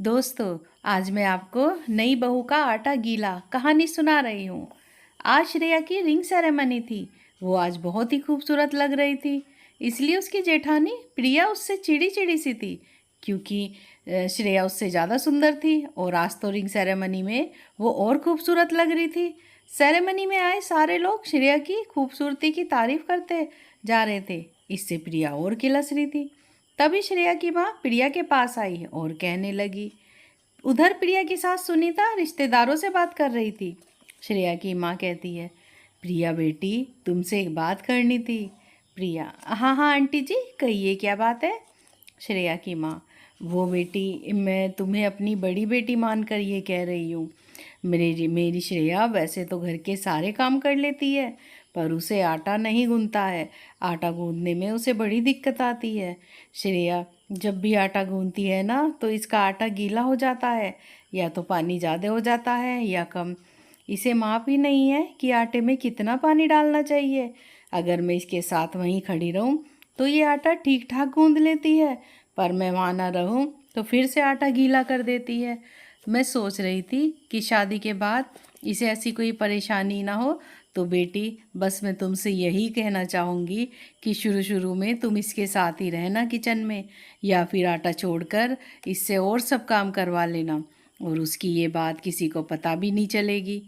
दोस्तों, आज मैं आपको नई बहू का आटा गीला कहानी सुना रही हूँ। आज श्रेया की रिंग सेरेमनी थी। वो आज बहुत ही खूबसूरत लग रही थी, इसलिए उसकी जेठानी प्रिया उससे चिड़ी चिड़ी सी थी, क्योंकि श्रेया उससे ज़्यादा सुंदर थी और आज तो रिंग सेरेमनी में वो और खूबसूरत लग रही थी। सेरेमनी में आए सारे लोग श्रेया की खूबसूरती की तारीफ करते जा रहे थे। इससे प्रिया और किलस रही थी। तभी श्रेया की माँ प्रिया के पास आई और कहने लगी। उधर प्रिया की सास सुनीता रिश्तेदारों से बात कर रही थी। श्रेया की माँ कहती है, प्रिया बेटी, तुमसे एक बात करनी थी। प्रिया, हाँ हाँ आंटी जी, कहिए क्या बात है। श्रेया की माँ, वो बेटी, मैं तुम्हें अपनी बड़ी बेटी मानकर ये कह रही हूँ। मेरी मेरी श्रेया वैसे तो घर के सारे काम कर लेती है, पर उसे आटा नहीं गूंथता है। आटा गूंथने में उसे बड़ी दिक्कत आती है। श्रेया जब भी आटा गूंथती है ना, तो इसका आटा गीला हो जाता है, या तो पानी ज़्यादा हो जाता है या कम। इसे माप ही नहीं है कि आटे में कितना पानी डालना चाहिए। अगर मैं इसके साथ वहीं खड़ी रहूं तो ये आटा ठीक ठाक गूंद लेती है, पर मैं वहाँ ना रहूं तो फिर से आटा गीला कर देती है। मैं सोच रही थी कि शादी के बाद इसे ऐसी कोई परेशानी ना हो। तो बेटी, बस मैं तुमसे यही कहना चाहूँगी कि शुरू शुरू में तुम इसके साथ ही रहना किचन में, या फिर आटा छोड़कर इससे और सब काम करवा लेना, और उसकी ये बात किसी को पता भी नहीं चलेगी।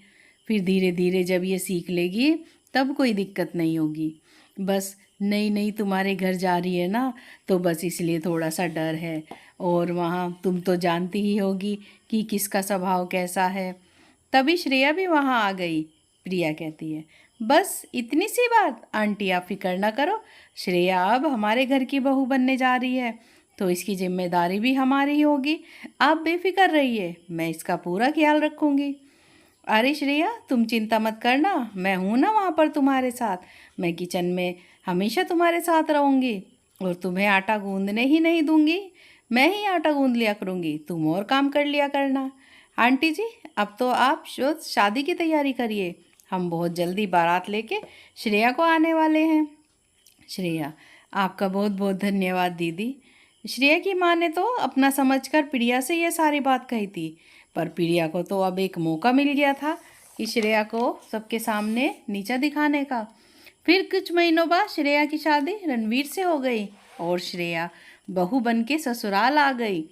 फिर धीरे धीरे जब ये सीख लेगी तब कोई दिक्कत नहीं होगी। बस नई नई तुम्हारे घर जा रही है ना, तो बस इसलिए थोड़ा सा डर है। और वहाँ तुम तो जानती ही होगी कि किसका स्वभाव कैसा है। तभी श्रेया भी वहाँ आ गई। प्रिया कहती है, बस इतनी सी बात आंटी, आप फिक्र ना करो। श्रेया अब हमारे घर की बहू बनने जा रही है, तो इसकी जिम्मेदारी भी हमारी ही होगी। आप बेफिक्र रहिए, मैं इसका पूरा ख्याल रखूँगी। अरे श्रेया, तुम चिंता मत करना, मैं हूँ ना वहाँ पर तुम्हारे साथ। मैं किचन में हमेशा तुम्हारे साथ रहूँगी, और तुम्हें आटा गूंदने ही नहीं दूँगी। मैं ही आटा गूंद लिया करूँगी, तुम और काम कर लिया करना। आंटी जी, अब तो आप शादी की तैयारी करिए। हम बहुत जल्दी बारात लेके श्रेया को आने वाले हैं। श्रेया, आपका बहुत बहुत धन्यवाद दीदी। श्रेया की माँ ने तो अपना समझकर प्रिया से यह सारी बात कही थी, पर प्रिया को तो अब एक मौका मिल गया था कि श्रेया को सबके सामने नीचा दिखाने का। फिर कुछ महीनों बाद श्रेया की शादी रणवीर से हो गई और श्रेया बहू बन के ससुराल आ गई।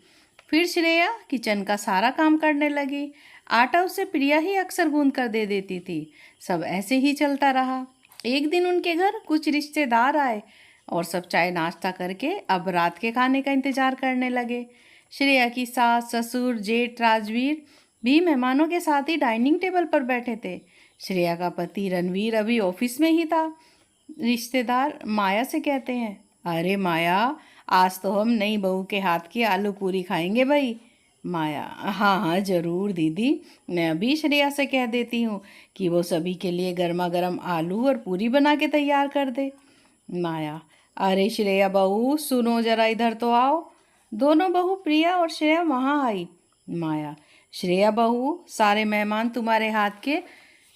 फिर श्रेया किचन का सारा काम करने लगी। आटा उसे प्रिया ही अक्सर गूंद कर दे देती थी। सब ऐसे ही चलता रहा। एक दिन उनके घर कुछ रिश्तेदार आए और सब चाय नाश्ता करके अब रात के खाने का इंतजार करने लगे। श्रेया की सास, ससुर, जेठ राजवीर भी मेहमानों के साथ ही डाइनिंग टेबल पर बैठे थे। श्रेया का पति रणवीर अभी ऑफिस में ही था। रिश्तेदार माया से कहते हैं, अरे माया, आज तो हम नई बहू के हाथ की आलू पूरी खाएंगे भाई। माया, हाँ हाँ ज़रूर दीदी, मैं अभी श्रेया से कह देती हूँ कि वो सभी के लिए गर्मा गर्म आलू और पूरी बना के तैयार कर दे। माया, अरे श्रेया बहू, सुनो जरा, इधर तो आओ। दोनों बहू प्रिया और श्रेया वहाँ आई। माया, श्रेया बहू, सारे मेहमान तुम्हारे हाथ के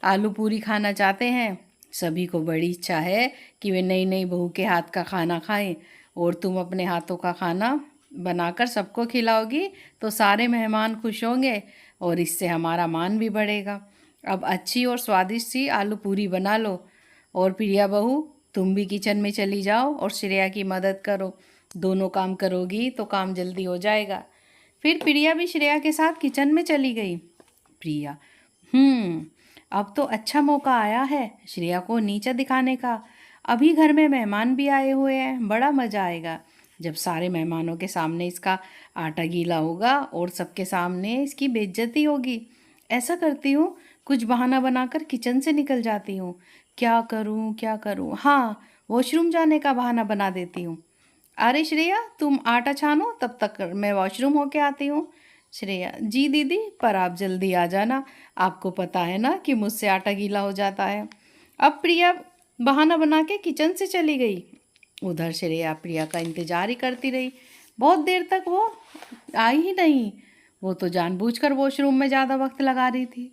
आलू पूरी खाना चाहते हैं। सभी को बड़ी इच्छा है कि वे नई नई बहू के हाथ का खाना खाएं, और तुम अपने हाथों का खाना बनाकर सबको खिलाओगी तो सारे मेहमान खुश होंगे, और इससे हमारा मान भी बढ़ेगा। अब अच्छी और स्वादिष्ट सी आलू पूरी बना लो। और प्रिया बहू, तुम भी किचन में चली जाओ और श्रेया की मदद करो। दोनों काम करोगी तो काम जल्दी हो जाएगा। फिर प्रिया भी श्रेया के साथ किचन में चली गई। प्रिया, अब तो अच्छा मौका आया है श्रेया को नीचा दिखाने का। अभी घर में मेहमान भी आए हुए हैं, बड़ा मज़ा आएगा जब सारे मेहमानों के सामने इसका आटा गीला होगा और सबके सामने इसकी बेइज्जती होगी। ऐसा करती हूँ, कुछ बहाना बनाकर किचन से निकल जाती हूँ। क्या करूँ क्या करूँ, हाँ, वॉशरूम जाने का बहाना बना देती हूँ। अरे श्रेया, तुम आटा छानो, तब तक मैं वॉशरूम होके आती हूँ। श्रेया, जी दीदी, पर आप जल्दी आ जाना, आपको पता है ना कि मुझसे आटा गीला हो जाता है। अब प्रिया बहाना बना के किचन से चली गई। उधर श्रेया प्रिया का इंतजार ही करती रही। बहुत देर तक वो आई ही नहीं। वो तो जानबूझकर वॉशरूम में ज़्यादा वक्त लगा रही थी।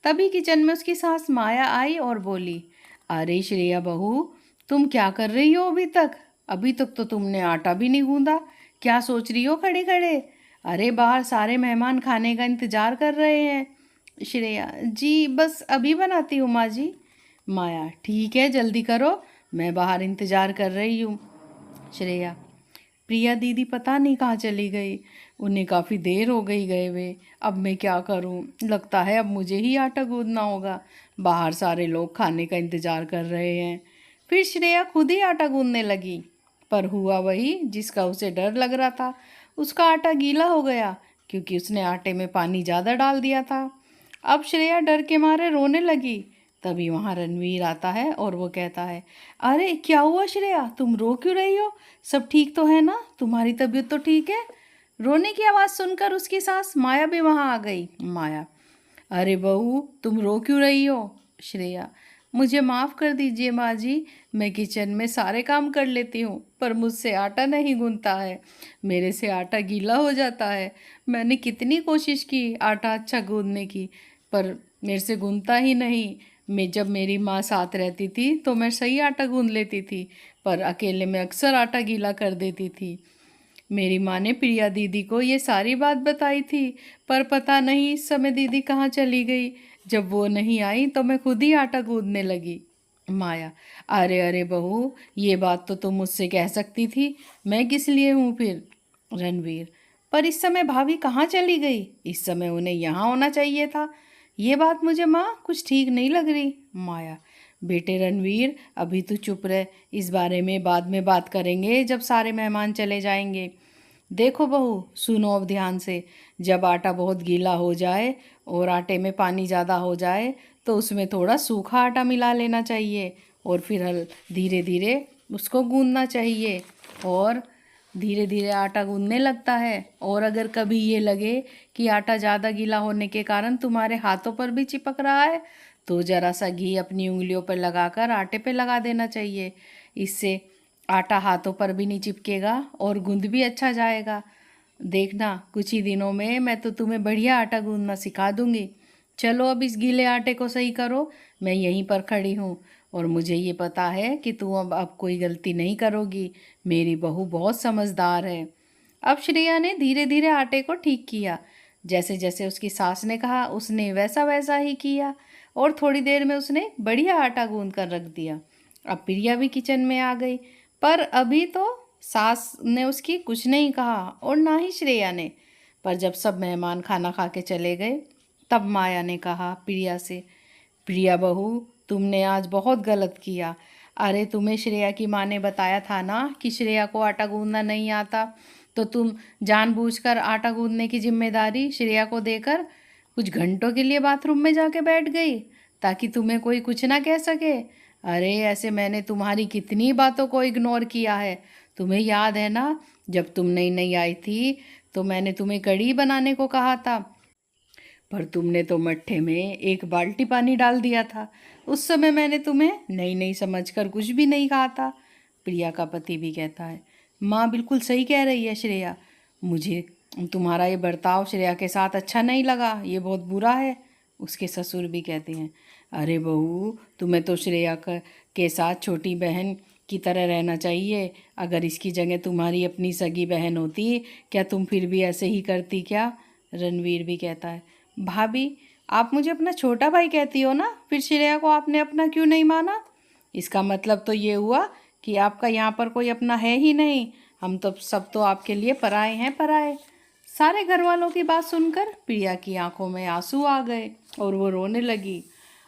तभी किचन में उसकी सास माया आई और बोली, अरे श्रेया बहू, तुम क्या कर रही हो अभी तक? अभी तक तो तुमने आटा भी नहीं गूंदा। क्या सोच रही हो खड़े खड़े? अरे बाहर सारे मेहमान खाने का इंतज़ार कर रहे हैं। श्रेया, जी बस अभी बनाती हूँ माँ जी। माया, ठीक है जल्दी करो, मैं बाहर इंतज़ार कर रही हूँ। श्रेया, प्रिया दीदी पता नहीं कहाँ चली गई, उन्हें काफ़ी देर हो गई गए हुए। अब मैं क्या करूँ, लगता है अब मुझे ही आटा गूंदना होगा, बाहर सारे लोग खाने का इंतज़ार कर रहे हैं। फिर श्रेया खुद ही आटा गूंदने लगी, पर हुआ वही जिसका उसे डर लग रहा था। उसका आटा गीला हो गया क्योंकि उसने आटे में पानी ज़्यादा डाल दिया था। अब श्रेया डर के मारे रोने लगी। तभी वहाँ रणवीर आता है और वो कहता है, अरे क्या हुआ श्रेया, तुम रो क्यों रही हो? सब ठीक तो है ना? तुम्हारी तबीयत तो ठीक है? रोने की आवाज़ सुनकर उसकी सास माया भी वहाँ आ गई। माया, अरे बहू तुम रो क्यों रही हो? श्रेया, मुझे माफ़ कर दीजिए माँ जी, मैं किचन में सारे काम कर लेती हूँ पर मुझसे आटा नहीं गूंथता है, मेरे से आटा गीला हो जाता है। मैंने कितनी कोशिश की आटा अच्छा गूंथने की पर मेरे से गूंथता ही नहीं। मैं जब मेरी माँ साथ रहती थी तो मैं सही आटा गूंथ लेती थी, पर अकेले में अक्सर आटा गीला कर देती थी। मेरी माँ ने प्रिया दीदी को ये सारी बात बताई थी, पर पता नहीं इस समय दीदी कहाँ चली गई। जब वो नहीं आई तो मैं खुद ही आटा गूंदने लगी। माया, अरे अरे बहू, ये बात तो तुम मुझसे कह सकती थी, मैं किस लिए हूँ फिर? रणवीर, पर इस समय भाभी कहाँ चली गई? इस समय उन्हें यहाँ होना चाहिए था। ये बात मुझे माँ कुछ ठीक नहीं लग रही। माया, बेटे रणवीर अभी तू चुप रह, इस बारे में बाद में बात करेंगे जब सारे मेहमान चले जाएंगे। देखो बहू, सुनो अब ध्यान से, जब आटा बहुत गीला हो जाए और आटे में पानी ज़्यादा हो जाए तो उसमें थोड़ा सूखा आटा मिला लेना चाहिए और फिर धीरे धीरे उसको गूंदना चाहिए और धीरे धीरे आटा गूंदने लगता है। और अगर कभी ये लगे कि आटा ज़्यादा गीला होने के कारण तुम्हारे हाथों पर भी चिपक रहा है तो ज़रा सा घी अपनी उंगलियों पर लगाकर आटे पे लगा देना चाहिए। इससे आटा हाथों पर भी नहीं चिपकेगा और गूंद भी अच्छा जाएगा। देखना कुछ ही दिनों में मैं तो तुम्हें बढ़िया आटा गूंदना सिखा दूंगी। चलो अब इस गीले आटे को सही करो, मैं यहीं पर खड़ी हूँ और मुझे ये पता है कि तुम अब कोई गलती नहीं करोगी। मेरी बहू बहुत समझदार है। अब श्रेया ने धीरे धीरे आटे को ठीक किया, जैसे जैसे उसकी सास ने कहा उसने वैसा वैसा ही किया और थोड़ी देर में उसने बढ़िया आटा गूंद कर रख दिया। अब प्रिया भी किचन में आ गई, पर अभी तो सास ने उसकी कुछ नहीं कहा और ना ही श्रेया ने। पर जब सब मेहमान खाना खा के चले गए तब माया ने कहा प्रिया से, प्रिया बहू तुमने आज बहुत गलत किया। अरे तुम्हें श्रेया की माँ ने बताया था ना कि श्रेया को आटा गूंदना नहीं आता, तो तुम जानबूझकर आटा गूंदने की जिम्मेदारी श्रेया को देकर कुछ घंटों के लिए बाथरूम में जाके बैठ गई ताकि तुम्हें कोई कुछ ना कह सके। अरे ऐसे मैंने तुम्हारी कितनी बातों को इग्नोर किया है। तुम्हें याद है ना, जब तुम नई नई आई थी तो मैंने तुम्हें कढ़ी बनाने को कहा था, पर तुमने तो मट्ठे में एक बाल्टी पानी डाल दिया था। उस समय मैंने तुम्हें नई नई समझकर कुछ भी नहीं कहा था। प्रिया का पति भी कहता है, माँ बिल्कुल सही कह रही है श्रेया, मुझे तुम्हारा ये बर्ताव श्रेया के साथ अच्छा नहीं लगा, ये बहुत बुरा है। उसके ससुर भी कहते हैं, अरे बहू तुम्हें तो श्रेया के साथ छोटी बहन की तरह रहना चाहिए। अगर इसकी जगह तुम्हारी अपनी सगी बहन होती क्या तुम फिर भी ऐसे ही करती क्या? रणवीर भी कहता है, भाभी आप मुझे अपना छोटा भाई कहती हो ना, फिर श्रेया को आपने अपना क्यों नहीं माना? इसका मतलब तो ये हुआ कि आपका यहाँ पर कोई अपना है ही नहीं, हम तो सब तो आपके लिए पराए हैं पराए। सारे घर वालों की बात सुनकर प्रिया की आंखों में आंसू आ गए और वो रोने लगी।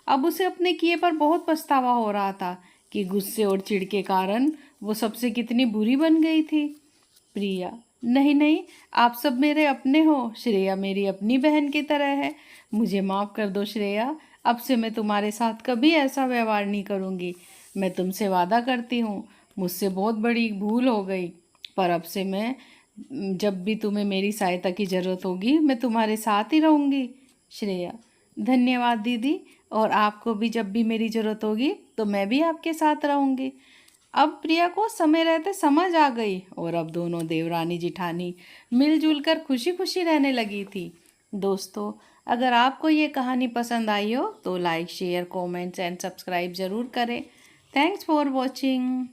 अब उसे अपने किए पर बहुत पछतावा हो रहा था कि गुस्से और चिढ़ के कारण वो सबसे कितनी बुरी बन गई थी। प्रिया, नहीं नहीं, आप सब मेरे अपने हो, श्रेया मेरी अपनी बहन की तरह है, मुझे माफ़ कर दो श्रेया, अब से मैं तुम्हारे साथ कभी ऐसा व्यवहार नहीं करूँगी। मैं तुमसे वादा करती हूँ, मुझसे बहुत बड़ी भूल हो गई, पर अब से मैं जब भी तुम्हें मेरी सहायता की ज़रूरत होगी मैं तुम्हारे साथ ही रहूँगी। श्रेया, धन्यवाद दीदी, और आपको भी जब भी मेरी ज़रूरत होगी तो मैं भी आपके साथ रहूँगी। अब प्रिया को समय रहते समझ आ गई और अब दोनों देवरानी जिठानी मिलजुल कर खुशी खुशी रहने लगी थी। दोस्तों, अगर आपको ये कहानी पसंद आई हो तो like share comments and subscribe ज़रूर करें। Thanks for watching.